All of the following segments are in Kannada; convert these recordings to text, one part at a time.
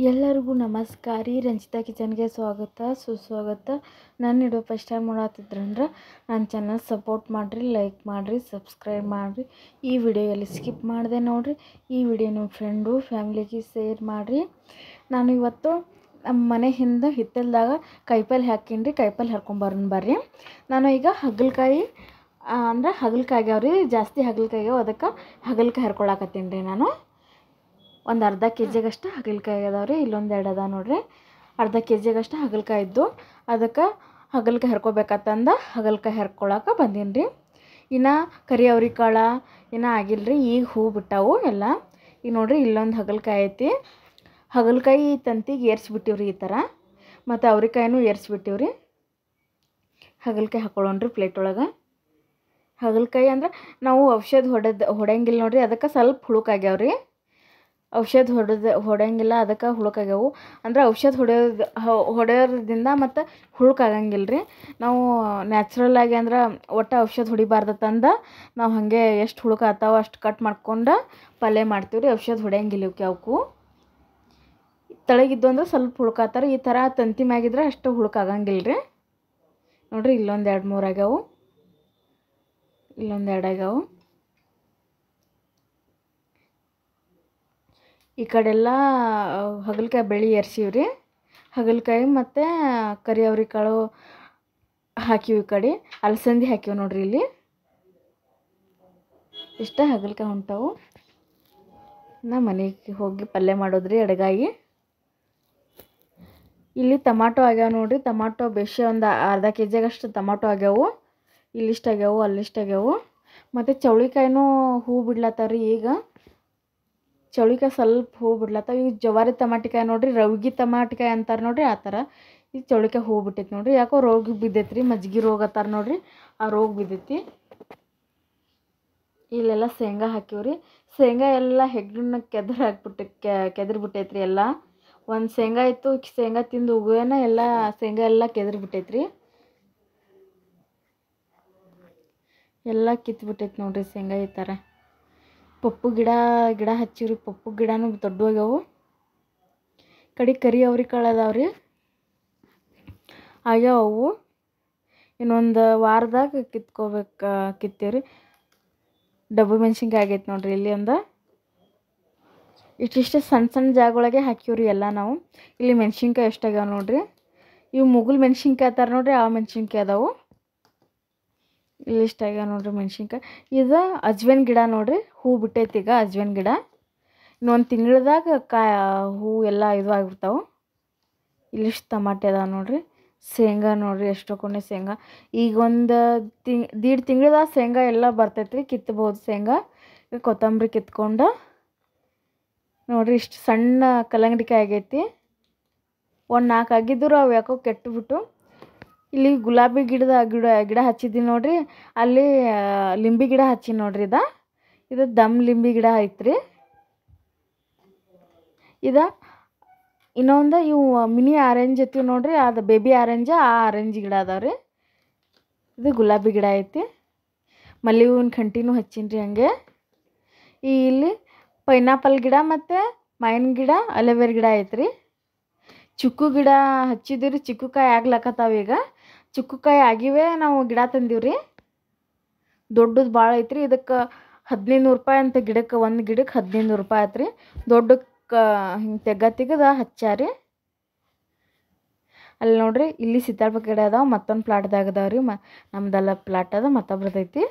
ಎಲ್ಲರಿಗೂ ನಮಸ್ಕಾರ ರೀ. ರಂಜಿತಾ ಕಿಚನ್ಗೆ ಸ್ವಾಗತ ಸುಸ್ವಾಗತ. ನಾನು ವಿಡಿಯೋ ಫಸ್ಟ್ ಟೈಮ್ ನೋಡತ್ತಿದ್ರಂದ್ರೆ ನನ್ನ ಚಾನಲ್ ಸಪೋರ್ಟ್ ಮಾಡಿರಿ, ಲೈಕ್ ಮಾಡಿರಿ, ಸಬ್ಸ್ಕ್ರೈಬ್ ಮಾಡಿರಿ. ಈ ವಿಡಿಯೋ ಎಲ್ಲಿ ಸ್ಕಿಪ್ ಮಾಡಿದೆ ನೋಡಿರಿ. ಈ ವಿಡಿಯೋ ನಿಮ್ಮ ಫ್ರೆಂಡು ಫ್ಯಾಮ್ಲಿಗೆ ಶೇರ್ ಮಾಡಿರಿ. ನಾನು ಇವತ್ತು ನಮ್ಮ ಮನೆ ಹಿಂದೆ ಹಿತ್ತಲ್ದಾಗ ಕಾಯಿಪಲ್ಲೆ ಹಾಕೀನಿ. ಕಾಯಿಪಲ್ಲೆ ಹರ್ಕೊಂಬರೋಣ ಬರ್ರಿ. ನಾನು ಈಗ ಹಾಗಲಕಾಯಿ ಅಂದ್ರೆ ಹಾಗಲಕಾಯಿ ಆಗ್ಯಾವ್ರಿ, ಜಾಸ್ತಿ ಹಾಗಲಕಾಯಿ ಆಗ್ಯಾವ. ಅದಕ್ಕೆ ಹಾಗಲಕಾಯಿ ಹರ್ಕೊಳಕತ್ತೀನಿ ರೀ. ನಾನು ಒಂದು ಅರ್ಧ ಕೆ ಜಿಗಷ್ಟು ಹಾಗಲಕಾಯಿ ಅದಾವೆ ರೀ. ಇಲ್ಲೊಂದು ಎರಡು ಅದಾವೆ ನೋಡಿರಿ. ಅರ್ಧ ಕೆ ಜಿಗಷ್ಟು ಹಾಗಲಕಾಯಿ ಇದ್ದು ಅದಕ್ಕೆ ಹಾಗಲಕಾಯಿ ಹರ್ಕೋಬೇಕಂತಂದು ಹಾಗಲಕಾಯಿ ಹರ್ಕೊಳಕ್ಕೆ ಬಂದೀನಿ ರೀ. ಇನ್ನು ಕರಿ ಅವ್ರೆಕಾಳು ಇನ್ನೂ ಆಗಿಲ್ಲ ರೀ, ಈಗ ಹೂ ಬಿಟ್ಟಾವು ಎಲ್ಲ. ಈಗ ನೋಡಿರಿ, ಇಲ್ಲೊಂದು ಹಾಗಲಕಾಯಿ ಐತಿ. ಹಾಗಲಕಾಯಿ ತಂತಿಗೆ ಏರ್ಸ್ಬಿಟ್ಟಿವ್ರಿ ಈ ಥರ. ಮತ್ತು ಅವ್ರೆಕಾಯಿನೂ ಏರ್ಸ್ಬಿಟ್ಟಿವ್ರಿ. ಹಾಗಲಕಾಯಿ ಹಾಕೊಳ್ಳೋಣ್ರಿ ಪ್ಲೇಟ್ ಒಳಗೆ. ಹಾಗಲಕಾಯಿ ಅಂದ್ರೆ ನಾವು ಔಷಧ ಹೊಡೆಯಂಗಿಲ್ಲ ನೋಡಿರಿ, ಅದಕ್ಕೆ ಸ್ವಲ್ಪ ಹುಳುಕಾಗ್ಯಾವ್ರಿ. ಔಷಧ ಹೊಡೆಯಂಗಿಲ್ಲ, ಅದಕ್ಕೆ ಹುಳುಕಾಗ್ಯಾವು. ಅಂದ್ರೆ ಔಷಧ ಹೊಡೆಯೋದ್ರಿಂದ ಮತ್ತು ಹುಳುಕಾಗಂಗಿಲ್ಲ ರೀ. ನಾವು ನ್ಯಾಚುರಲ್ಲಾಗಿ ಅಂದ್ರೆ ಒಟ್ಟು ಔಷಧ ಹೊಡಿಬಾರ್ದತ್ತಂದು ನಾವು ಹಾಗೆ ಎಷ್ಟು ಹುಳುಕಾಗ್ತಾವೆ ಅಷ್ಟು ಕಟ್ ಮಾಡ್ಕೊಂಡು ಪಲ್ಯ ಮಾಡ್ತೀವಿ ರೀ. ಔಷಧ ಹೊಡೆಯಂಗಿಲ್ಲ ಇವಕ್ಕೆ. ಅವಕ್ಕೂ ತಳಗಿದ್ದು ಅಂದ್ರೆ ಸ್ವಲ್ಪ ಹುಳುಕಾಗ್ತಾರೆ. ಈ ಥರ ತಂತಿ ಮ್ಯಾಗಿದ್ರೆ ಅಷ್ಟು ಹುಳುಕಾಗಂಗಿಲ್ಲ ರೀ. ನೋಡಿರಿ, ಇಲ್ಲೊಂದು 2-3 ಆಗ್ಯಾವು. ಇಲ್ಲೊಂದು 2 ಆಗ್ಯಾವು. ಈ ಕಡೆಲ್ಲ ಹಾಗಲಕಾಯಿ ಬೆಳೆ ಏರ್ಸೀವಿ ರೀ. ಹಾಗಲಕಾಯಿ ಮತ್ತು ಕರಿ ಅವ್ರೆಕಾಳು ಹಾಕಿವಿ. ಈ ಕಡೆ ಅಲಸಂದಿ ಹಾಕಿವಿ ನೋಡಿರಿ. ಇಲ್ಲಿ ಇಷ್ಟ ಹಾಗಲಕಾಯಿ ಹೊಂಟಾವು. ನಾ ಮನೆಗೆ ಹೋಗಿ ಪಲ್ಯ ಮಾಡೋದ್ರಿ ಅಡುಗಾಗಿ. ಇಲ್ಲಿ ಟಮಾಟೊ ಆಗ್ಯಾವ ನೋಡಿರಿ. ಟಮಾಟೊ ಬೇಷೆ ಒಂದು ಅರ್ಧ ಕೆ ಜಿಗಷ್ಟು ಟಮಾಟೊ ಆಗ್ಯಾವು. ಇಲ್ಲಿಷ್ಟು ಆಗ್ಯಾವು, ಅಲ್ಲಿಷ್ಟು ಆಗ್ಯಾವು. ಮತ್ತು ಚೌಳಿಕಾಯಿನೂ ಹೂ ಬಿಡ್ಲತ್ತಾವ್ರಿ. ಈಗ ಚೌಳಿಕಾಯಿ ಸ್ವಲ್ಪ ಹೂ ಬಿಡ್ಲತ್ತಾವ. ಈಗ ಜವಾರಿ ಟಮಾಟಿಕಾಯಿ ನೋಡಿರಿ, ರವ್ಗಿ ಟಮಾಟಿಕಾಯಿ ಅಂತಾರೆ ನೋಡಿರಿ, ಆ ಥರ. ಈಗ ಚೌಳಿಕಾಯಿ ಹೂ ಬಿಟ್ಟೈತಿ ನೋಡಿರಿ. ಯಾಕೋ ರೋಗ ಬಿದ್ದೈತಿ ರೀ, ಮಜ್ಜಿಗೆ ರೋಗ ಅಂತಾರೆ ನೋಡಿರಿ, ಆ ರೋಗ ಬಿದ್ದೈತಿ. ಇಲ್ಲೆಲ್ಲ ಶೇಂಗಾ ಹಾಕಿವ್ರಿ. ಶೇಂಗಾ ಎಲ್ಲ ಹೆಗ್ಗಣ್ಣ ಕೆದರಿ ಬಿಟ್ಟೈತ್ರಿ ಎಲ್ಲ. ಒಂದು ಶೇಂಗಾ ಇತ್ತು, ಶೇಂಗಾ ತಿಂದು ಉಗುವೇನ ಎಲ್ಲ ಶೇಂಗಾ ಎಲ್ಲ ಕೆದರಿ ಬಿಟ್ಟೈತ್ರಿ. ಎಲ್ಲ ಕಿತ್ಬಿಟ್ಟೈತಿ ನೋಡಿರಿ ಶೇಂಗಾ. ಈ ಥರ ಪಪ್ಪು ಗಿಡ ಹಚ್ಚಿವ್ರಿ. ಪಪ್ಪು ಗಿಡನೂ ದೊಡ್ಡವಾಗ್ಯಾವು. ಕಡೆ ಕರಿ ಅವ್ರೆಕಾಳು ಅದಾವ್ರಿ, ಆಗ್ಯಾವ ಅವು. ಇನ್ನೊಂದು ವಾರದಾಗ ಕಿತ್ತೀವ್ರಿ. ಡಬ್ಬು ಮೆಣಸಿನ್ಕಾಯಿ ಆಗೈತೆ ನೋಡಿರಿ. ಇಲ್ಲಿ ಒಂದು ಇಷ್ಟಿಷ್ಟು ಸಣ್ಣ ಸಣ್ಣ ಜಾಗಗಳಿಗೆ ಹಾಕಿವ್ರಿ ಎಲ್ಲ ನಾವು. ಇಲ್ಲಿ ಮೆಣಸಿನ್ಕಾಯಿ ಎಷ್ಟಾಗ್ಯಾವ ನೋಡಿರಿ. ಇವು ಮುಗುಲ್ ಮೆಣಸಿನ್ಕಾಯಿ ಅಂತಾರೆ ನೋಡಿರಿ, ಆ ಮೆಣಸಿನ್ಕಾಯಿ ಅದಾವು. ಇಲ್ಲಿ ಇಷ್ಟ ಆಗ್ಯಾವ ನೋಡಿರಿ ಮೆಣಸಿನ್ಕಾಯಿ. ಇದು ಅಜ್ವೇನ್ ಗಿಡ ನೋಡಿರಿ, ಹೂ ಬಿಟ್ಟೈತಿ ಈಗ ಅಜ್ವೇನ್ ಗಿಡ. ಇನ್ನೊಂದು ತಿಂಗಳದಾಗ ಹೂ ಎಲ್ಲ ಇದು ಆಗಿಬಿಡ್ತಾವೆ. ಇಲ್ಲಿಷ್ಟು ಟಮಾಟೆ ಅದಾವೆ ನೋಡಿರಿ. ಶೇಂಗಾ ನೋಡಿರಿ, ಎಷ್ಟು ಕೊನೆ ಶೇಂಗಾ. ಈಗ ಒಂದು 1.5 ತಿಂಗಳದಾಗ ಶೇಂಗಾ ಎಲ್ಲ ಬರ್ತೈತ್ರಿ, ಕಿತ್ಬೋದು ಶೇಂಗಾ. ಈಗ ಕೊತ್ತಂಬರಿ ಕಿತ್ಕೊಂಡು ನೋಡಿರಿ, ಇಷ್ಟು ಸಣ್ಣ ಕಲ್ಲಂಗಡಿಕಾಯಿ ಆಗೈತಿ. ಒಂದು 4 ಆಗಿದ್ದರು ಅವು ಯಾಕೋ ಕೆಟ್ಟುಬಿಟ್ಟು. ಇಲ್ಲಿ ಗುಲಾಬಿ ಗಿಡ ಹಚ್ಚಿದ್ದೀನಿ ನೋಡಿರಿ. ಅಲ್ಲಿ ಲಿಂಬೆ ಗಿಡ ಹಚ್ಚೀನಿ ನೋಡಿರಿ. ಇದು ದಮ್ ಲಿಂಬೆ ಗಿಡ ಐತ್ರಿ. ಇನ್ನೊಂದು ಇವು ಮಿನಿ ಆರೆಂಜ್ ಐತಿ ನೋಡಿರಿ, ಅದು ಬೇಬಿ ಆರೆಂಜ್. ಆ ಆರೆಂಜ್ ಗಿಡ ಅದಾವೆ ರೀ. ಇದು ಗುಲಾಬಿ ಗಿಡ ಐತಿ. ಮಲ್ಲಿ ಹೂವಿನ ಕಂಟಿನೂ ಹಚ್ಚೀನಿ ರೀ ಹಂಗೆ. ಇಲ್ಲಿ ಪೈನಾಪಲ್ ಗಿಡ ಮತ್ತು ಮಾವಿನ ಗಿಡ, ಅಲೋವೆರಾ ಗಿಡ ಐತ್ರಿ. ಚಿಕ್ಕು ಗಿಡ ಹಚ್ಚಿದ್ದೀವಿ. ಚಿಕ್ಕುಕಾಯಿ ಆಗ್ಲಕತ್ತಾವ ಈಗ. ಚಿಕ್ಕುಕಾಯಿ ಆಗಿವೆ. ನಾವು ಗಿಡ ತಂದೀವ್ರಿ. ದೊಡ್ಡದು ಭಾಳ ಐತ್ರಿ. ಇದಕ್ಕೆ 1500 ರೂಪಾಯಿ ಅಂತ ಗಿಡಕ್ಕೆ. ಒಂದು ಗಿಡಕ್ಕೆ 1500 ರೂಪಾಯಿ ಆಯ್ತು ರೀ. ದೊಡ್ಡಕ್ಕೆ ಹಿಂಗೆ ತೆಗೆದ ಹಚ್ಚಾರಿ. ಅಲ್ಲಿ ನೋಡಿರಿ, ಇಲ್ಲಿ ಸೀತಾಫಲ ಗಿಡ ಅದಾವೆ. ಮತ್ತೊಂದು ಪ್ಲಾಟ್ದಾಗ ಅದಾವೆ ರೀ. ನಮ್ದೆಲ್ಲ ಪ್ಲಾಟ್ ಅದ, ಮತ್ತೊಬ್ರದೈತಿ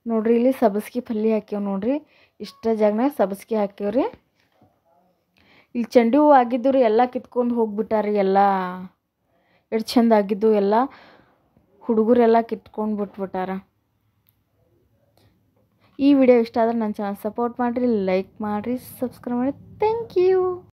ನೋಡಿರಿ. ಇಲ್ಲಿ ಸಬ್ಬಸ್ಗೆ ಪಲ್ಯ ಹಾಕ್ಯವ್ ನೋಡಿರಿ. ಇಷ್ಟ ಜಾಗನಾಗ ಸಬ್ಬಸ್ಗೆ ಹಾಕ್ಯವ್ರಿ. ಇಲ್ಲಿ ಚೆಂಡು ಹೂವು ಆಗಿದ್ದು ರೀ, ಎಲ್ಲ ಕಿತ್ಕೊಂಡು ಹೋಗ್ಬಿಟ್ಟಾರಿ. ಎಲ್ಲ ಎಷ್ಟು ಚಂದ ಆಗಿದ್ದು ಎಲ್ಲ ಹುಡುಗರೆಲ್ಲ ಕಿತ್ಕೊಂಡು ಬಿಟ್ಬಿಟ್ಟಾರ. ಈ ವಿಡಿಯೋ ಇಷ್ಟ ಆದ್ರೆ ನನ್ನ ಚಾನಲ್ ಸಪೋರ್ಟ್ ಮಾಡಿರಿ, ಲೈಕ್ ಮಾಡಿರಿ, ಸಬ್ಸ್ಕ್ರೈಬ್ ಮಾಡಿ. Thank you.